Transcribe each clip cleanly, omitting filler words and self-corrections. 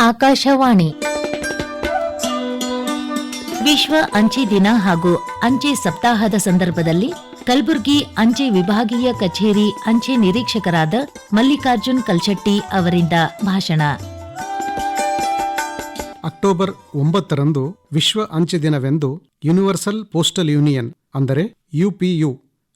ಆಕಾಶವಾಣಿ ವಿಶ್ವ ಅಂಚೆ ದಿನ ಹಾಗೂ ಅಂಚೆ ಸಪ್ತಾಹದ ಸಂದರ್ಭದಲ್ಲಿ ಕಲಬುರಗಿ ಅಂಚೆ ವಿಭಾಗೀಯ ಕಚೇರಿ ಅಂಚೆ ನಿರೀಕ್ಷಕರಾದ ಮಲ್ಲಿಕಾರ್ಜುನ್ ಕಲ್ಚಟ್ಟಿ ಅವರಿಂದ ಭಾಷಣ. ಅಕ್ಟೋಬರ್ 9ರಂದು ವಿಶ್ವ ಅಂಚೆ ದಿನವೆಂದು ಯೂನಿವರ್ಸಲ್ ಪೋಸ್ಟಲ್ ಯೂನಿಯನ್ ಅಂದರೆ ಯುಪಿಯು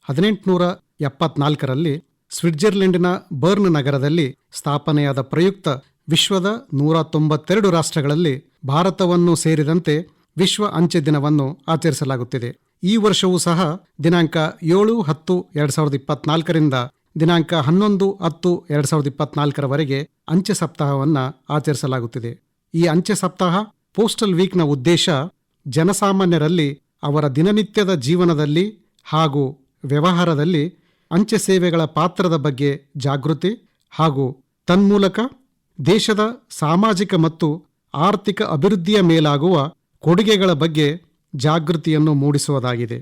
1874ರಲ್ಲಿ ಸ್ವಿಟ್ಜರ್ಲೆಂಡಿನ ಬರ್ನ್ ನಗರದಲ್ಲಿ ಸ್ಥಾಪನೆಯಾದ ಪ್ರಯುಕ್ತ ವಿಶ್ವದ 192 ರಾಷ್ಟ್ರಗಳಲ್ಲಿ ಭಾರತವನ್ನು ಸೇರಿದಂತೆ ವಿಶ್ವ ಅಂಚೆ ದಿನವನ್ನು ಆಚರಿಸಲಾಗುತ್ತಿದೆ. ಈ ವರ್ಷವೂ ಸಹ ದಿನಾಂಕ 7-10-2024ರಿಂದ ದಿನಾಂಕ 11-10-2024ರವರೆಗೆ ಅಂಚೆ ಸಪ್ತಾಹವನ್ನು ಆಚರಿಸಲಾಗುತ್ತಿದೆ. ಈ ಅಂಚೆ ಸಪ್ತಾಹ ಪೋಸ್ಟಲ್ ವೀಕ್ನ ಉದ್ದೇಶ ಜನಸಾಮಾನ್ಯರಲ್ಲಿ ಅವರ ದಿನನಿತ್ಯದ ಜೀವನದಲ್ಲಿ ಹಾಗೂ ವ್ಯವಹಾರದಲ್ಲಿ ಅಂಚೆ ಸೇವೆಗಳ ಪಾತ್ರದ ಬಗ್ಗೆ ಜಾಗೃತಿ ಹಾಗೂ ತನ್ಮೂಲಕ ದೇಶದ ಸಾಮಾಜಿಕ ಮತ್ತು ಆರ್ಥಿಕ ಅಭಿವೃದ್ಧಿಯ ಮೇಲಾಗುವ ಕೊಡುಗೆಗಳ ಬಗ್ಗೆ ಜಾಗೃತಿಯನ್ನು ಮೂಡಿಸುವುದಾಗಿದೆ.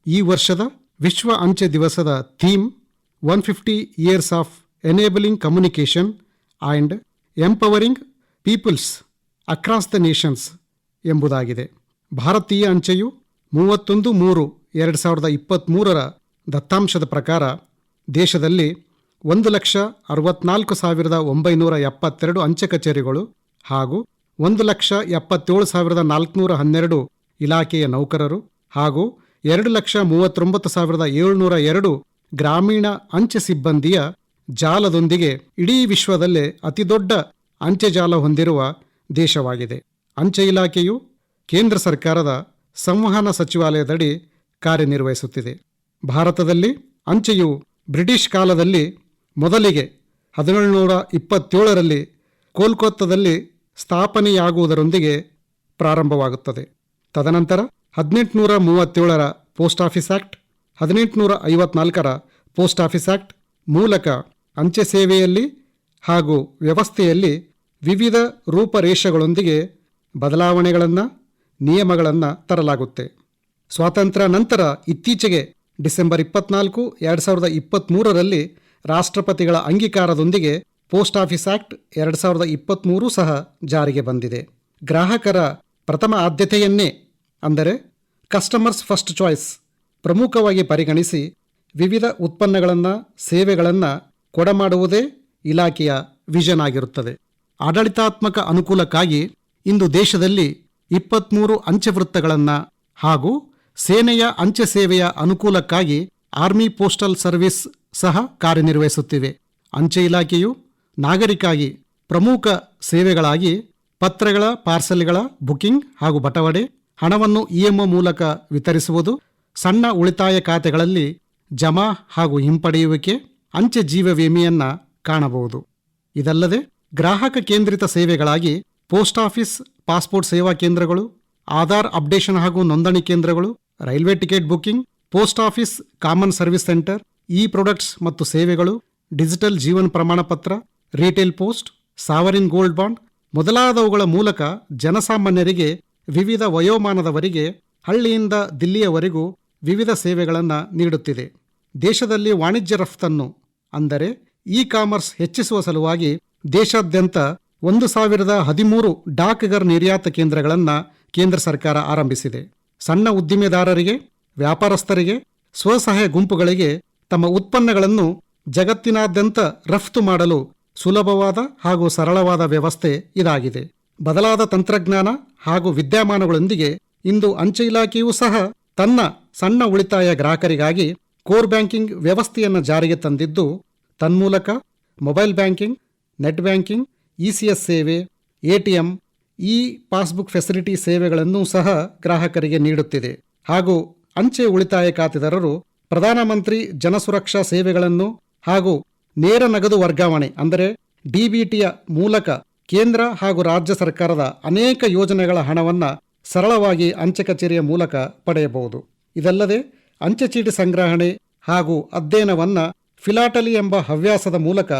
ಈ ವರ್ಷದ ವಿಶ್ವ ಅಂಚೆ ದಿವಸದ theme 150 years of enabling communication and empowering peoples across the nations ಎಂಬುದಾಗಿದೆ. ಭಾರತೀಯ ಅಂಚೆಯು 31-3-2023ರ ದತ್ತಾಂಶದ ಪ್ರಕಾರ ದೇಶದಲ್ಲಿ 1,64,972 ಅಂಚೆ ಕಚೇರಿಗಳು ಹಾಗೂ 1,77,412 ಇಲಾಖೆಯ ನೌಕರರು ಹಾಗೂ 2,39,702 ಗ್ರಾಮೀಣ ಅಂಚೆ ಸಿಬ್ಬಂದಿಯ ಜಾಲದೊಂದಿಗೆ ಇಡೀ ವಿಶ್ವದಲ್ಲೇ ಅತಿದೊಡ್ಡ ಅಂಚೆ ಜಾಲ ಹೊಂದಿರುವ ದೇಶವಾಗಿದೆ. ಅಂಚೆ ಇಲಾಖೆಯು ಕೇಂದ್ರ ಸರ್ಕಾರದ ಸಂವಹನ ಸಚಿವಾಲಯದಡಿ ಕಾರ್ಯನಿರ್ವಹಿಸುತ್ತಿದೆ. ಭಾರತದಲ್ಲಿ ಅಂಚೆಯು ಬ್ರಿಟಿಷ್ ಕಾಲದಲ್ಲಿ ಮೊದಲಿಗೆ 1727ರಲ್ಲಿ ಕೋಲ್ಕತ್ತಾದಲ್ಲಿ ಸ್ಥಾಪನೆಯಾಗುವುದರೊಂದಿಗೆ ಪ್ರಾರಂಭವಾಗುತ್ತದೆ. ತದನಂತರ 1837ರ ಪೋಸ್ಟ್ ಆಫೀಸ್ ಆಕ್ಟ್, 1854ರ ಪೋಸ್ಟ್ ಆಫೀಸ್ ಆಕ್ಟ್ ಮೂಲಕ ಅಂಚೆ ಸೇವೆಯಲ್ಲಿ ಹಾಗೂ ವ್ಯವಸ್ಥೆಯಲ್ಲಿ ವಿವಿಧ ರೂಪರೇಷೆಗಳೊಂದಿಗೆ ಬದಲಾವಣೆಗಳನ್ನು ನಿಯಮಗಳನ್ನು ತರಲಾಗುತ್ತೆ. ಸ್ವಾತಂತ್ರ್ಯ ನಂತರ ಇತ್ತೀಚೆಗೆ ಡಿಸೆಂಬರ್ 24, 2023ರಲ್ಲಿ ರಾಷ್ಟ್ರಪತಿಗಳ ಅಂಗೀಕಾರದೊಂದಿಗೆ ಪೋಸ್ಟ್ ಆಫೀಸ್ ಆಕ್ಟ್ 2023 ಸಹ ಜಾರಿಗೆ ಬಂದಿದೆ. ಗ್ರಾಹಕರ ಪ್ರಥಮ ಆದ್ಯತೆಯನ್ನೇ ಅಂದರೆ ಕಸ್ಟಮರ್ಸ್ ಫಸ್ಟ್ ಚಾಯ್ಸ್ ಪ್ರಮುಖವಾಗಿ ಪರಿಗಣಿಸಿ ವಿವಿಧ ಉತ್ಪನ್ನಗಳನ್ನು ಸೇವೆಗಳನ್ನು ಕೊಡಮಾಡುವುದೇ ಇಲಾಖೆಯ ವಿಷನ್ ಆಗಿರುತ್ತದೆ. ಆಡಳಿತಾತ್ಮಕ ಅನುಕೂಲಕ್ಕಾಗಿ ಇಂದು ದೇಶದಲ್ಲಿ 23 ಅಂಚೆ ವೃತ್ತಗಳನ್ನು ಹಾಗೂ ಸೇನೆಯ ಅಂಚೆ ಸೇವೆಯ ಅನುಕೂಲಕ್ಕಾಗಿ ಆರ್ಮಿ ಪೋಸ್ಟಲ್ ಸರ್ವಿಸ್ ಸಹ ಕಾರ್ಯನಿರ್ವಹಿಸುತ್ತಿವೆ. ಅಂಚೆ ಇಲಾಖೆಯು ನಾಗರಿಕಾಗಿ ಪ್ರಮುಖ ಸೇವೆಗಳಾಗಿ ಪತ್ರಗಳ ಪಾರ್ಸಲ್ಗಳ ಬುಕಿಂಗ್ ಹಾಗೂ ಬಟವಡೆ, ಹಣವನ್ನು ಇಎಂಒ ಮೂಲಕ ವಿತರಿಸುವುದು, ಸಣ್ಣ ಉಳಿತಾಯ ಖಾತೆಗಳಲ್ಲಿ ಜಮಾ ಹಾಗೂ ಹಿಂಪಡೆಯುವಿಕೆ, ಅಂಚೆ ಜೀವ ವಿಮೆಯನ್ನು ಕಾಣಬಹುದು. ಇದಲ್ಲದೆ ಗ್ರಾಹಕ ಕೇಂದ್ರಿತ ಸೇವೆಗಳಾಗಿ ಪೋಸ್ಟ್ ಆಫೀಸ್ ಪಾಸ್ಪೋರ್ಟ್ ಸೇವಾ ಕೇಂದ್ರಗಳು, ಆಧಾರ್ ಅಪ್ಡೇಷನ್ ಹಾಗೂ ನೋಂದಣಿ ಕೇಂದ್ರಗಳು, railway ticket booking, post office common service centre, e products ಮತ್ತು ಸೇವೆಗಳು, ಡಿಜಿಟಲ್ ಜೀವನ ಪ್ರಮಾಣ ಪತ್ರ, retail post, sovereign gold bond ಮೊದಲಾದವುಗಳ ಮೂಲಕ ಜನಸಾಮಾನ್ಯರಿಗೆ ವಿವಿಧ ವಯೋಮಾನದವರಿಗೆ ಹಳ್ಳಿಯಿಂದ ದಿಲ್ಲಿಯವರೆಗೂ ವಿವಿಧ ಸೇವೆಗಳನ್ನು ನೀಡುತ್ತಿದೆ. ದೇಶದಲ್ಲಿ ವಾಣಿಜ್ಯ ರಫ್ತನ್ನು ಅಂದರೆ ಇ ಕಾಮರ್ಸ್ ಹೆಚ್ಚಿಸುವ ಸಲುವಾಗಿ ದೇಶಾದ್ಯಂತ 1,013 ಡಾಕ್ಘರ್ ನಿರ್ಯಾತ ಕೇಂದ್ರಗಳನ್ನು ಕೇಂದ್ರ ಸರ್ಕಾರ ಆರಂಭಿಸಿದೆ. ಸಣ್ಣ ಉದ್ದಿಮೆದಾರರಿಗೆ, ವ್ಯಾಪಾರಸ್ಥರಿಗೆ, ಸ್ವಸಹಾಯ ಗುಂಪುಗಳಿಗೆ ತಮ್ಮ ಉತ್ಪನ್ನಗಳನ್ನು ಜಗತ್ತಿನಾದ್ಯಂತ ರಫ್ತು ಮಾಡಲು ಸುಲಭವಾದ ಹಾಗೂ ಸರಳವಾದ ವ್ಯವಸ್ಥೆ ಇದಾಗಿದೆ. ಬದಲಾದ ತಂತ್ರಜ್ಞಾನ ಹಾಗೂ ವಿದ್ಯಮಾನಗಳೊಂದಿಗೆ ಇಂದು ಅಂಚೆ ಇಲಾಖೆಯೂ ಸಹ ತನ್ನ ಸಣ್ಣ ಉಳಿತಾಯ ಗ್ರಾಹಕರಿಗಾಗಿ ಕೋರ್ ಬ್ಯಾಂಕಿಂಗ್ ವ್ಯವಸ್ಥೆಯನ್ನು ಜಾರಿಗೆ ತಂದಿದ್ದು, ತನ್ಮೂಲಕ mobile banking, net banking, ECS ಸೇವೆ, ಎಟಿಎಂ, ಇ ಪಾಸ್ಬುಕ್ ಫೆಸಿಲಿಟಿ ಸೇವೆಗಳನ್ನು ಸಹ ಗ್ರಾಹಕರಿಗೆ ನೀಡುತ್ತಿದೆ. ಹಾಗೂ ಅಂಚೆ ಉಳಿತಾಯ ಖಾತೆದಾರರು ಪ್ರಧಾನಮಂತ್ರಿ ಜನಸುರಕ್ಷಾ ಸೇವೆಗಳನ್ನು ಹಾಗೂ ನೇರ ನಗದು ವರ್ಗಾವಣೆ ಅಂದರೆ ಡಿಬಿಟಿಯ ಮೂಲಕ ಕೇಂದ್ರ ಹಾಗೂ ರಾಜ್ಯ ಸರ್ಕಾರದ ಅನೇಕ ಯೋಜನೆಗಳ ಹಣವನ್ನು ಸರಳವಾಗಿ ಅಂಚೆ ಕಚೇರಿಯ ಮೂಲಕ ಪಡೆಯಬಹುದು. ಇದಲ್ಲದೆ ಅಂಚೆ ಚೀಟಿ ಸಂಗ್ರಹಣೆ ಹಾಗೂ ಅಧ್ಯಯನವನ್ನು ಫಿಲಾಟಲಿ ಎಂಬ ಹವ್ಯಾಸದ ಮೂಲಕ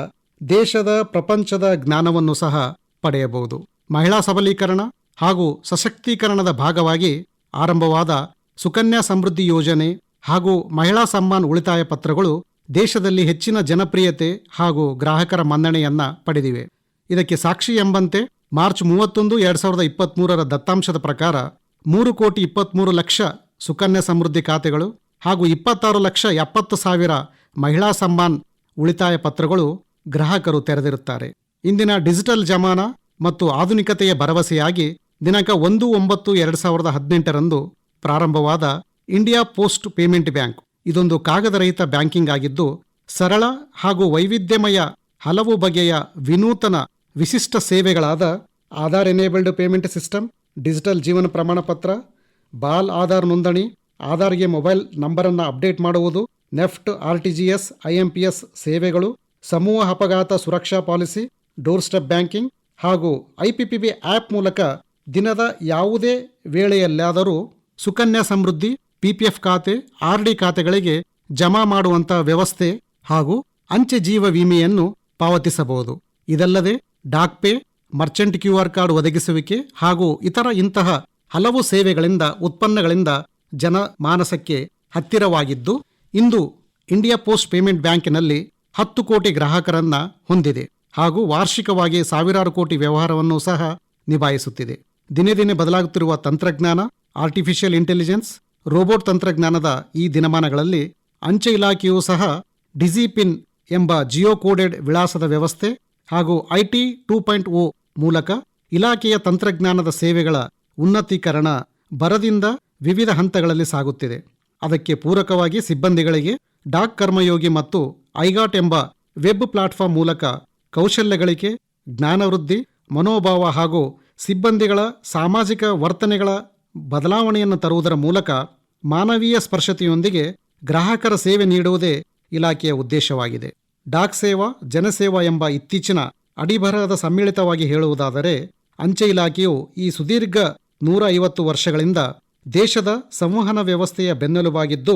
ದೇಶದ ಪ್ರಪಂಚದ ಜ್ಞಾನವನ್ನು ಸಹ ಪಡೆಯಬಹುದು. ಮಹಿಳಾ ಸಬಲೀಕರಣ ಹಾಗೂ ಸಶಕ್ತೀಕರಣದ ಭಾಗವಾಗಿ ಆರಂಭವಾದ ಸುಕನ್ಯಾ ಸಮೃದ್ಧಿ ಯೋಜನೆ ಹಾಗೂ ಮಹಿಳಾ ಸಮ್ಮಾನ್ ಉಳಿತಾಯ ಪತ್ರಗಳು ದೇಶದಲ್ಲಿ ಹೆಚ್ಚಿನ ಜನಪ್ರಿಯತೆ ಹಾಗೂ ಗ್ರಾಹಕರ ಮನ್ನಣೆಯನ್ನ ಪಡೆದಿವೆ. ಇದಕ್ಕೆ ಸಾಕ್ಷಿ ಎಂಬಂತೆ ಮಾರ್ಚ್ 31, 2023 ದತ್ತಾಂಶದ ಪ್ರಕಾರ 3,23,00,000 ಸುಕನ್ಯಾ ಸಮೃದ್ಧಿ ಖಾತೆಗಳು ಹಾಗೂ 26,70,000 ಮಹಿಳಾ ಸಮ್ಮಾನ್ ಉಳಿತಾಯ ಪತ್ರಗಳು ಗ್ರಾಹಕರು ತೆರೆದಿರುತ್ತಾರೆ. ಇಂದಿನ ಡಿಜಿಟಲ್ ಜಮಾನ ಮತ್ತು ಆಧುನಿಕತೆಯ ಭರವಸೆಯಾಗಿ ದಿನಾಂಕ 1/9/2018 ಪ್ರಾರಂಭವಾದ ಇಂಡಿಯಾ ಪೋಸ್ಟ್ ಪೇಮೆಂಟ್ ಬ್ಯಾಂಕ್ ಇದೊಂದು ಕಾಗದರಹಿತ ಬ್ಯಾಂಕಿಂಗ್ ಆಗಿದ್ದು, ಸರಳ ಹಾಗೂ ವೈವಿಧ್ಯಮಯ ಹಲವು ಬಗೆಯ ವಿನೂತನ ವಿಶಿಷ್ಟ ಸೇವೆಗಳಾದ Aadhaar enabled payment system, digital ಜೀವನ ಪ್ರಮಾಣ ಪತ್ರ, ಬಾಲ್ ಆಧಾರ್ ನೋಂದಣಿ, ಆಧಾರ್ಗೆ ಮೊಬೈಲ್ ನಂಬರನ್ನು ಅಪ್ಡೇಟ್ ಮಾಡುವುದು, ನೆಫ್ಟ್, RTGS, IMPS ಸೇವೆಗಳು, ಸಮೂಹ ಅಪಘಾತ ಸುರಕ್ಷಾ ಪಾಲಿಸಿ, ಡೋರ್ ಸ್ಟೆಪ್ ಬ್ಯಾಂಕಿಂಗ್ ಹಾಗೂ IPPB ಆ್ಯಪ್ ಮೂಲಕ ದಿನದ ಯಾವುದೇ ವೇಳೆಯಲ್ಲಾದರೂ ಸುಕನ್ಯಾ ಸಮೃದ್ಧಿ, PPF ಖಾತೆ, RD ಖಾತೆಗಳಿಗೆ ಜಮಾ ಮಾಡುವಂಥ ವ್ಯವಸ್ಥೆ ಹಾಗೂ ಅಂಚೆ ಜೀವ ವಿಮೆಯನ್ನು ಪಾವತಿಸಬಹುದು. ಇದಲ್ಲದೆ Dak pay, merchant QR card ಒದಗಿಸುವಿಕೆ ಹಾಗೂ ಇಂತಹ ಹಲವು ಸೇವೆಗಳಿಂದ ಉತ್ಪನ್ನಗಳಿಂದ ಜನಮಾನಸಕ್ಕೆ ಹತ್ತಿರವಾಗಿದ್ದು, ಇಂದು ಇಂಡಿಯಾ ಪೋಸ್ಟ್ ಪೇಮೆಂಟ್ ಬ್ಯಾಂಕಿನಲ್ಲಿ 10 ಕೋಟಿ ಗ್ರಾಹಕರನ್ನ ಹೊಂದಿದೆ ಹಾಗೂ ವಾರ್ಷಿಕವಾಗಿ ಸಾವಿರಾರು ಕೋಟಿ ವ್ಯವಹಾರವನ್ನು ಸಹ ನಿಭಾಯಿಸುತ್ತಿದೆ. ದಿನೇ ದಿನೇ ಬದಲಾಗುತ್ತಿರುವ ತಂತ್ರಜ್ಞಾನ, ಆರ್ಟಿಫಿಷಿಯಲ್ ಇಂಟೆಲಿಜೆನ್ಸ್, ರೋಬೋಟ್ ತಂತ್ರಜ್ಞಾನದ ಈ ದಿನಮಾನಗಳಲ್ಲಿ ಅಂಚೆ ಇಲಾಖೆಯೂ ಸಹ ಡಿಜಿಪಿನ್ ಎಂಬ ಜಿಯೋ ಕೋಡೆಡ್ ವಿಳಾಸದ ವ್ಯವಸ್ಥೆ ಹಾಗೂ IT 2.0 ಮೂಲಕ ಇಲಾಖೆಯ ತಂತ್ರಜ್ಞಾನದ ಸೇವೆಗಳ ಉನ್ನತೀಕರಣ ಭರದಿಂದ ವಿವಿಧ ಹಂತಗಳಲ್ಲಿ ಸಾಗುತ್ತಿದೆ. ಅದಕ್ಕೆ ಪೂರಕವಾಗಿ ಸಿಬ್ಬಂದಿಗಳಿಗೆ ಡಾಕ್ ಕರ್ಮಯೋಗಿ ಮತ್ತು ಐಗಾಟ್ ಎಂಬ ವೆಬ್ ಪ್ಲಾಟ್ಫಾರ್ಮ್ ಮೂಲಕ ಕೌಶಲ್ಯಗಳಿಕೆ, ಜ್ಞಾನವೃದ್ಧಿ, ಮನೋಭಾವ ಹಾಗೂ ಸಿಬ್ಬಂದಿಗಳ ಸಾಮಾಜಿಕ ವರ್ತನೆಗಳ ಬದಲಾವಣೆಯನ್ನು ತರುವುದರ ಮೂಲಕ ಮಾನವೀಯ ಸ್ಪರ್ಶತೆಯೊಂದಿಗೆ ಗ್ರಾಹಕರ ಸೇವೆ ನೀಡುವುದೇ ಇಲಾಖೆಯ ಉದ್ದೇಶವಾಗಿದೆ. ಡಾಕ್ ಸೇವಾ ಜನಸೇವಾ ಎಂಬ ಇತ್ತೀಚಿನ ಅಡಿಬರಹದ ಸಮ್ಮಿಳಿತವಾಗಿ ಹೇಳುವುದಾದರೆ, ಅಂಚೆ ಇಲಾಖೆಯು ಈ ಸುದೀರ್ಘ 150 ವರ್ಷಗಳಿಂದ ದೇಶದ ಸಂವಹನ ವ್ಯವಸ್ಥೆಯ ಬೆನ್ನೆಲುಬಾಗಿದ್ದು,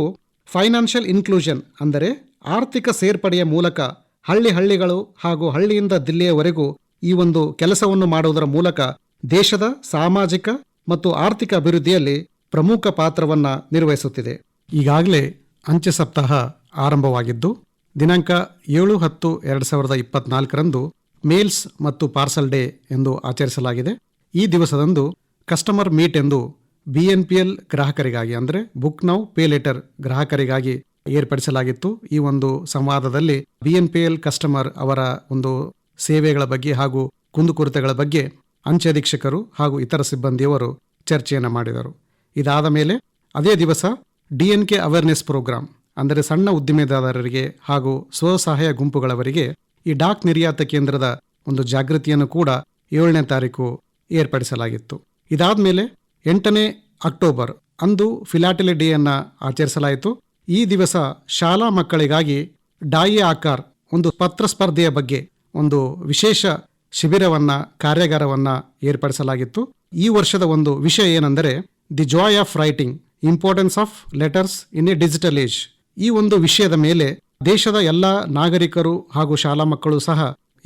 ಫೈನಾನ್ಷಿಯಲ್ ಇನ್ಕ್ಲೂಷನ್ ಅಂದರೆ ಆರ್ಥಿಕ ಸೇರ್ಪಡೆಯ ಮೂಲಕ ಹಳ್ಳಿಗಳು ಹಾಗೂ ಹಳ್ಳಿಯಿಂದ ದಿಲ್ಲಿಯವರೆಗೂ ಈ ಒಂದು ಕೆಲಸವನ್ನು ಮಾಡುವುದರ ಮೂಲಕ ದೇಶದ ಸಾಮಾಜಿಕ ಮತ್ತು ಆರ್ಥಿಕ ಅಭಿವೃದ್ಧಿಯಲ್ಲಿ ಪ್ರಮುಖ ಪಾತ್ರವನ್ನು ನಿರ್ವಹಿಸುತ್ತಿದೆ. ಈಗಾಗಲೇ ಅಂಚೆ ಸಪ್ತಾಹ ಆರಂಭವಾಗಿದ್ದು, ದಿನಾಂಕ 7/10/2024 ಮೇಲ್ಸ್ ಮತ್ತು ಪಾರ್ಸಲ್ ಡೇ ಎಂದು ಆಚರಿಸಲಾಗಿದೆ. ಈ ದಿವಸದಂದು ಕಸ್ಟಮರ್ ಮೀಟ್ ಎಂದು BNPL ಗ್ರಾಹಕರಿಗಾಗಿ ಅಂದರೆ ಬುಕ್ ನೌ ಪೇ ಲೇಟರ್ ಗ್ರಾಹಕರಿಗಾಗಿ ಏರ್ಪಡಿಸಲಾಗಿತ್ತು. ಈ ಒಂದು ಸಂವಾದದಲ್ಲಿ BNPL ಕಸ್ಟಮರ್ ಅವರ ಒಂದು ಸೇವೆಗಳ ಬಗ್ಗೆ ಹಾಗೂ ಕುಂದುಕೊರತೆಗಳ ಬಗ್ಗೆ ಅಂಚೆ ಅಧೀಕ್ಷಕರು ಹಾಗೂ ಇತರ ಸಿಬ್ಬಂದಿಯವರು ಚರ್ಚೆಯನ್ನು ಮಾಡಿದರು. ಇದಾದ ಮೇಲೆ ಅದೇ ದಿವಸ DNK ಅವೇರ್ನೆಸ್ ಪ್ರೋಗ್ರಾಂ ಅಂದರೆ ಸಣ್ಣ ಉದ್ದಿಮೆದಾರರಿಗೆ ಹಾಗೂ ಸ್ವಸಹಾಯ ಗುಂಪುಗಳವರಿಗೆ ಈ ಡಾಕ್ ನಿರ್ಯಾತ ಕೇಂದ್ರದ ಒಂದು ಜಾಗೃತಿಯನ್ನು ಕೂಡ 7ನೇ ತಾರೀಕು ಏರ್ಪಡಿಸಲಾಗಿತ್ತು. ಇದಾದ ಮೇಲೆ 8ನೇ ಅಕ್ಟೋಬರ್ ಅಂದು ಫಿಲಾಟಲಿ ಡೇಯನ್ನು ಆಚರಿಸಲಾಯಿತು. ಈ ದಿವಸ ಶಾಲಾ ಮಕ್ಕಳಿಗಾಗಿ ಡಾಯಿ ಆಕಾರ್ ಒಂದು ಪತ್ರ ಸ್ಪರ್ಧೆಯ ಬಗ್ಗೆ ಒಂದು ವಿಶೇಷ ಕಾರ್ಯಾಗಾರವನ್ನು ಏರ್ಪಡಿಸಲಾಗಿತ್ತು. ಈ ವರ್ಷದ ಒಂದು ವಿಷಯ ಏನೆಂದರೆ the joy of writing, importance of letters in a digital age. ಈ ಒಂದು ವಿಷಯದ ಮೇಲೆ ದೇಶದ ಎಲ್ಲ ನಾಗರಿಕರು ಹಾಗೂ ಶಾಲಾ ಮಕ್ಕಳು ಸಹ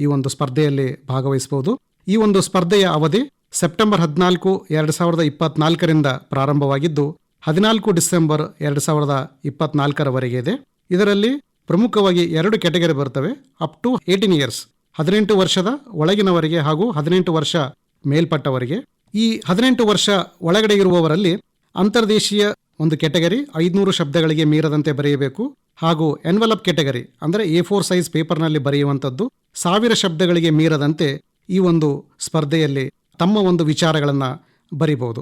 ಈ ಒಂದು ಸ್ಪರ್ಧೆಯಲ್ಲಿ ಭಾಗವಹಿಸಬಹುದು. ಈ ಒಂದು ಸ್ಪರ್ಧೆಯ ಅವಧಿ ಸೆಪ್ಟೆಂಬರ್ 14, 2024 ಪ್ರಾರಂಭವಾಗಿದ್ದು 14 ಡಿಸೆಂಬರ್ 2024 ಇದೆ. ಇದರಲ್ಲಿ ಪ್ರಮುಖವಾಗಿ 2 ಕ್ಯಾಟಗರಿ ಬರ್ತವೆ. ಅಪ್ ಟು 18 ಇಯರ್ಸ್ 18 ವರ್ಷದ ಒಳಗಿನವರಿಗೆ ಹಾಗೂ 18 ವರ್ಷ ಮೇಲ್ಪಟ್ಟವರಿಗೆ. ಈ 18 ವರ್ಷ ಒಳಗಡೆ ಇರುವವರಲ್ಲಿ ಅಂತರ್ದೇಶೀಯ ಒಂದು ಕ್ಯಾಟಗರಿ 500 ಶಬ್ದಗಳಿಗೆ ಮೀರದಂತೆ ಬರೆಯಬೇಕು ಹಾಗೂ ಎನ್ವಲಪ್ ಕ್ಯಾಟಗರಿ ಅಂದರೆ A4 ಸೈಜ್ ಪೇಪರ್ನಲ್ಲಿ ಬರೆಯುವಂಥದ್ದು 1000 ಶಬ್ದಗಳಿಗೆ ಮೀರದಂತೆ ಈ ಒಂದು ಸ್ಪರ್ಧೆಯಲ್ಲಿ ತಮ್ಮ ಒಂದು ವಿಚಾರಗಳನ್ನು ಬರೀಬಹುದು.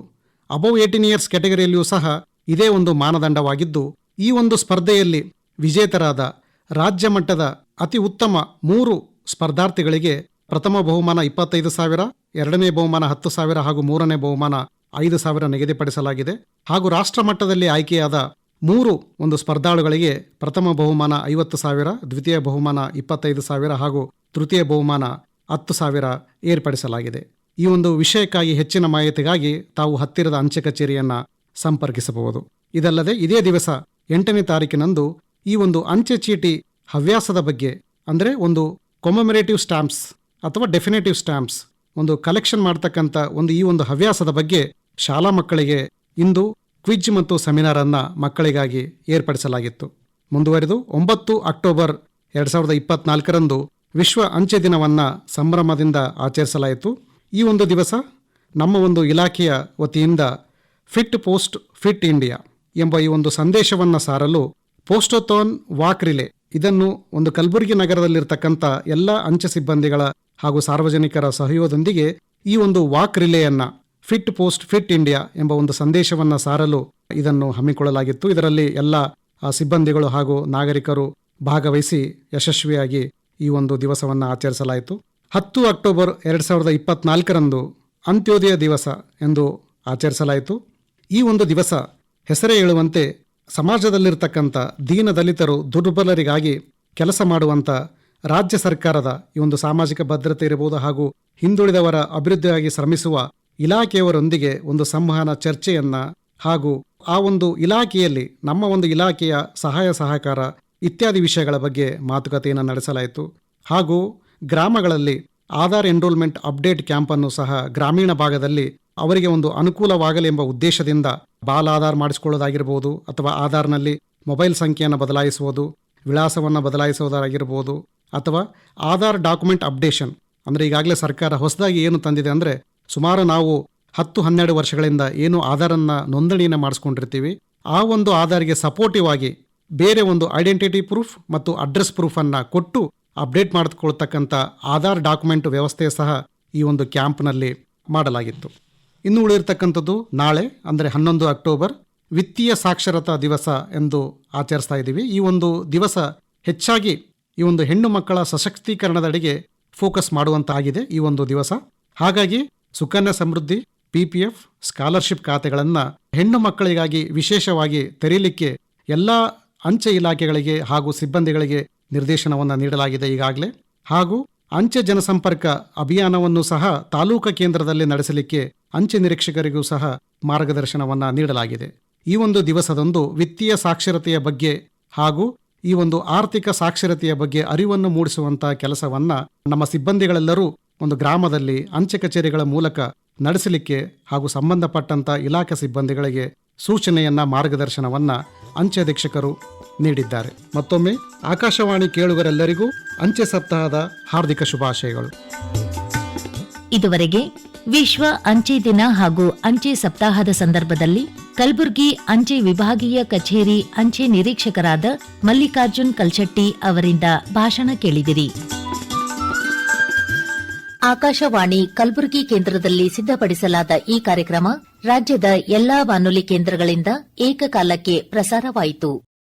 ಅಬೌವ್ 18 ಇಯರ್ಸ್ ಕ್ಯಾಟಗರಿಯಲ್ಲಿಯೂ ಸಹ ಇದೇ ಒಂದು ಮಾನದಂಡವಾಗಿದ್ದು, ಈ ಒಂದು ಸ್ಪರ್ಧೆಯಲ್ಲಿ ವಿಜೇತರಾದ ರಾಜ್ಯ ಮಟ್ಟದ ಅತಿ ಉತ್ತಮ 3 ಸ್ಪರ್ಧಾರ್ಥಿಗಳಿಗೆ ಪ್ರಥಮ ಬಹುಮಾನ 25,000, 2ನೇ ಬಹುಮಾನ 10,000 ಹಾಗೂ 3ನೇ ಬಹುಮಾನ 5,000 ನಿಗದಿಪಡಿಸಲಾಗಿದೆ. ಹಾಗೂ ರಾಷ್ಟ್ರ ಮಟ್ಟದಲ್ಲಿ ಆಯ್ಕೆಯಾದ 3 ಒಂದು ಸ್ಪರ್ಧಾಳುಗಳಿಗೆ ಪ್ರಥಮ ಬಹುಮಾನ 50,000, ದ್ವಿತೀಯ ಬಹುಮಾನ 25,000 ಹಾಗೂ ತೃತೀಯ ಬಹುಮಾನ 10,000 ಏರ್ಪಡಿಸಲಾಗಿದೆ. ಈ ಒಂದು ವಿಷಯಕ್ಕಾಗಿ ಹೆಚ್ಚಿನ ಮಾಹಿತಿಗಾಗಿ ತಾವು ಹತ್ತಿರದ ಅಂಚೆ ಕಚೇರಿಯನ್ನು ಸಂಪರ್ಕಿಸಬಹುದು. ಇದಲ್ಲದೆ ಇದೇ ದಿವಸ 8ನೇ ತಾರೀಕಿನಂದು ಈ ಒಂದು ಅಂಚೆ ಚೀಟಿ ಹವ್ಯಾಸದ ಬಗ್ಗೆ ಅಂದರೆ ಒಂದು ಕೊಮೊಮರೇಟಿವ್ ಸ್ಟಾಂಪ್ಸ್ ಅಥವಾ ಡೆಫಿನೇಟಿವ್ ಸ್ಟಾಂಪ್ಸ್ ಒಂದು ಕಲೆಕ್ಷನ್ ಮಾಡ್ತಕ್ಕಂಥ ಈ ಒಂದು ಹವ್ಯಾಸದ ಬಗ್ಗೆ ಶಾಲಾ ಮಕ್ಕಳಿಗೆ ಇಂದು ಕ್ವಿಜ್ ಮತ್ತು ಸೆಮಿನಾರ್ ಅನ್ನ ಮಕ್ಕಳಿಗಾಗಿ ಏರ್ಪಡಿಸಲಾಗಿತ್ತು. ಮುಂದುವರೆದು 9 ಅಕ್ಟೋಬರ್ 2024 ವಿಶ್ವ ಅಂಚೆ ದಿನವನ್ನ ಸಂಭ್ರಮದಿಂದ ಆಚರಿಸಲಾಯಿತು. ಈ ಒಂದು ದಿವಸ ನಮ್ಮ ಒಂದು ಇಲಾಖೆಯ ವತಿಯಿಂದ ಫಿಟ್ ಪೋಸ್ಟ್ ಫಿಟ್ ಇಂಡಿಯಾ ಎಂಬ ಈ ಒಂದು ಸಂದೇಶವನ್ನು ಸಾರಲು ಪೋಸ್ಟೋಥಾನ್ ವಾಕ್ ರಿಲೇ ಇದನ್ನು ಒಂದು ಕಲಬುರಗಿ ನಗರದಲ್ಲಿರ್ತಕ್ಕಂಥ ಎಲ್ಲ ಅಂಚೆ ಸಿಬ್ಬಂದಿಗಳ ಹಾಗೂ ಸಾರ್ವಜನಿಕರ ಸಹಯೋಗದೊಂದಿಗೆ ಈ ಒಂದು ವಾಕ್ ರಿಲೇಯನ್ನು ಫಿಟ್ ಪೋಸ್ಟ್ ಫಿಟ್ ಇಂಡಿಯಾ ಎಂಬ ಒಂದು ಸಂದೇಶವನ್ನು ಸಾರಲು ಇದನ್ನು ಹಮ್ಮಿಕೊಳ್ಳಲಾಗಿತ್ತು. ಇದರಲ್ಲಿ ಎಲ್ಲ ಸಿಬ್ಬಂದಿಗಳು ಹಾಗೂ ನಾಗರಿಕರು ಭಾಗವಹಿಸಿ ಯಶಸ್ವಿಯಾಗಿ ಈ ಒಂದು ದಿವಸವನ್ನು ಆಚರಿಸಲಾಯಿತು. 10 ಅಕ್ಟೋಬರ್ 2024ರಂದು ಅಂತ್ಯೋದಯ ದಿವಸ ಎಂದು ಆಚರಿಸಲಾಯಿತು. ಈ ಒಂದು ದಿವಸ ಹೆಸರೇ ಹೇಳುವಂತೆ ಸಮಾಜದಲ್ಲಿರ್ತಕ್ಕಂಥ ದೀನದಲಿತರು ದುರ್ಬಲರಿಗಾಗಿ ಕೆಲಸ ಮಾಡುವಂಥ ರಾಜ್ಯ ಸರ್ಕಾರದ ಈ ಒಂದು ಸಾಮಾಜಿಕ ಭದ್ರತೆ ಇರಬಹುದು ಹಾಗೂ ಹಿಂದುಳಿದವರ ಅಭಿವೃದ್ಧಿಯಾಗಿ ಶ್ರಮಿಸುವ ಇಲಾಖೆಯವರೊಂದಿಗೆ ಒಂದು ಸಂವಹನ ಚರ್ಚೆಯನ್ನ ಹಾಗೂ ಆ ಒಂದು ಇಲಾಖೆಯಲ್ಲಿ ನಮ್ಮ ಒಂದು ಇಲಾಖೆಯ ಸಹಾಯ ಸಹಕಾರ ಇತ್ಯಾದಿ ವಿಷಯಗಳ ಬಗ್ಗೆ ಮಾತುಕತೆಯನ್ನು ನಡೆಸಲಾಯಿತು. ಹಾಗೂ ಗ್ರಾಮಗಳಲ್ಲಿ ಆಧಾರ್ ಎನ್ರೋಲ್ಮೆಂಟ್ ಅಪ್ಡೇಟ್ ಕ್ಯಾಂಪ್ ಅನ್ನು ಸಹ ಗ್ರಾಮೀಣ ಭಾಗದಲ್ಲಿ ಅವರಿಗೆ ಒಂದು ಅನುಕೂಲವಾಗಲಿ ಎಂಬ ಉದ್ದೇಶದಿಂದ ಬಾಲ್ ಆಧಾರ್ ಮಾಡಿಸಿಕೊಳ್ಳೋದಾಗಿರ್ಬೋದು ಅಥವಾ ಆಧಾರ್ನಲ್ಲಿ ಮೊಬೈಲ್ ಸಂಖ್ಯೆಯನ್ನು ಬದಲಾಯಿಸುವುದು, ವಿಳಾಸವನ್ನು ಬದಲಾಯಿಸುವುದಾಗಿರ್ಬೋದು ಅಥವಾ ಆಧಾರ್ ಡಾಕ್ಯುಮೆಂಟ್ ಅಪ್ಡೇಷನ್ ಅಂದರೆ ಈಗಾಗಲೇ ಸರ್ಕಾರ ಹೊಸದಾಗಿ ಏನು ತಂದಿದೆ ಅಂದರೆ ಸುಮಾರು ನಾವು 10-12 ವರ್ಷಗಳಿಂದ ಏನು ಆಧಾರನ್ನು ನೋಂದಣಿಯನ್ನು ಮಾಡಿಸ್ಕೊಂಡಿರ್ತೀವಿ ಆ ಒಂದು ಆಧಾರ್ಗೆ ಸಪೋರ್ಟಿವ್ ಆಗಿ ಬೇರೆ ಒಂದು ಐಡೆಂಟಿಟಿ ಪ್ರೂಫ್ ಮತ್ತು ಅಡ್ರೆಸ್ ಪ್ರೂಫನ್ನು ಕೊಟ್ಟು ಅಪ್ಡೇಟ್ ಮಾಡಿಕೊಳ್ತಕ್ಕಂಥ ಆಧಾರ್ ಡಾಕ್ಯುಮೆಂಟ್ ವ್ಯವಸ್ಥೆ ಸಹ ಈ ಒಂದು ಕ್ಯಾಂಪ್ನಲ್ಲಿ ಮಾಡಲಾಗಿತ್ತು. ಇನ್ನು ಉಳಿದಿರ್ತಕ್ಕಂಥದ್ದು ನಾಳೆ ಅಂದರೆ 11 ಅಕ್ಟೋಬರ್ ವಿತ್ತೀಯ ಸಾಕ್ಷರತಾ ದಿವಸ ಎಂದು ಆಚರಿಸ್ತಾ ಇದ್ದೀವಿ. ಈ ಒಂದು ದಿವಸ ಹೆಚ್ಚಾಗಿ ಈ ಒಂದು ಹೆಣ್ಣು ಮಕ್ಕಳ ಸಶಕ್ತೀಕರಣದೆಡೆಗೆ ಫೋಕಸ್ ಮಾಡುವಂತಾಗಿದೆ ಈ ಒಂದು ದಿವಸ. ಹಾಗಾಗಿ ಸುಕನ್ಯಾ ಸಮೃದ್ಧಿ, PPF, ಸ್ಕಾಲರ್ಶಿಪ್ ಖಾತೆಗಳನ್ನು ಹೆಣ್ಣು ಮಕ್ಕಳಿಗಾಗಿ ವಿಶೇಷವಾಗಿ ತೆರೀಲಿಕ್ಕೆ ಎಲ್ಲ ಅಂಚೆ ಇಲಾಖೆಗಳಿಗೆ ಹಾಗೂ ಸಿಬ್ಬಂದಿಗಳಿಗೆ ನಿರ್ದೇಶನವನ್ನು ನೀಡಲಾಗಿದೆ ಈಗಾಗಲೇ. ಹಾಗೂ ಅಂಚೆ ಜನಸಂಪರ್ಕ ಅಭಿಯಾನವನ್ನು ಸಹ ತಾಲೂಕಾ ಕೇಂದ್ರದಲ್ಲಿ ನಡೆಸಲಿಕ್ಕೆ ಅಂಚೆ ನಿರೀಕ್ಷಕರಿಗೂ ಸಹ ಮಾರ್ಗದರ್ಶನವನ್ನು ನೀಡಲಾಗಿದೆ. ಈ ಒಂದು ದಿವಸದಂದು ವಿತ್ತೀಯ ಸಾಕ್ಷರತೆಯ ಬಗ್ಗೆ ಹಾಗೂ ಈ ಒಂದು ಆರ್ಥಿಕ ಸಾಕ್ಷರತೆಯ ಬಗ್ಗೆ ಅರಿವನ್ನು ಮೂಡಿಸುವಂಥ ಕೆಲಸವನ್ನು ನಮ್ಮ ಸಿಬ್ಬಂದಿಗಳೆಲ್ಲರೂ ಒಂದು ಗ್ರಾಮದಲ್ಲಿ ಅಂಚೆ ಕಚೇರಿಗಳ ಮೂಲಕ ನಡೆಸಲಿಕ್ಕೆ ಹಾಗೂ ಸಂಬಂಧಪಟ್ಟಂಥ ಇಲಾಖೆ ಸಿಬ್ಬಂದಿಗಳಿಗೆ ಸೂಚನೆಯನ್ನ ಮಾರ್ಗದರ್ಶನವನ್ನ ಅಂಚೆ ಅಧೀಕ್ಷಕರು ನೀಡಿದ್ದಾರೆ. ಮತ್ತೊಮ್ಮೆ ಆಕಾಶವಾಣಿ ಕೇಳುಗರೆಲ್ಲರಿಗೂ ಅಂಚೆ ಸಪ್ತಾಹದ ಹಾರ್ದಿಕ ಶುಭಾಶಯಗಳು. ಇದುವರೆಗೆ ವಿಶ್ವ ಅಂಚೆ ದಿನ ಹಾಗೂ ಅಂಚೆ ಸಪ್ತಾಹದ ಸಂದರ್ಭದಲ್ಲಿ ಕಲಬುರಗಿ ಅಂಚೆ ವಿಭಾಗೀಯ ಕಚೇರಿ ಅಂಚೆ ನಿರೀಕ್ಷಕರಾದ ಮಲ್ಲಿಕಾರ್ಜುನ್ ಕಲ್ಚಟ್ಟಿ ಅವರಿಂದ ಭಾಷಣ ಕೇಳಿದಿರಿ. ಆಕಾಶವಾಣಿ ಕಲಬುರಗಿ ಕೇಂದ್ರದಲ್ಲಿ ಸಿದ್ಧಪಡಿಸಲಾದ ಈ ಕಾರ್ಯಕ್ರಮ ರಾಜ್ಯದ ಎಲ್ಲಾ ಬಾನುಲಿ ಕೇಂದ್ರಗಳಿಂದ ಏಕಕಾಲಕ್ಕೆ ಪ್ರಸಾರವಾಯಿತು.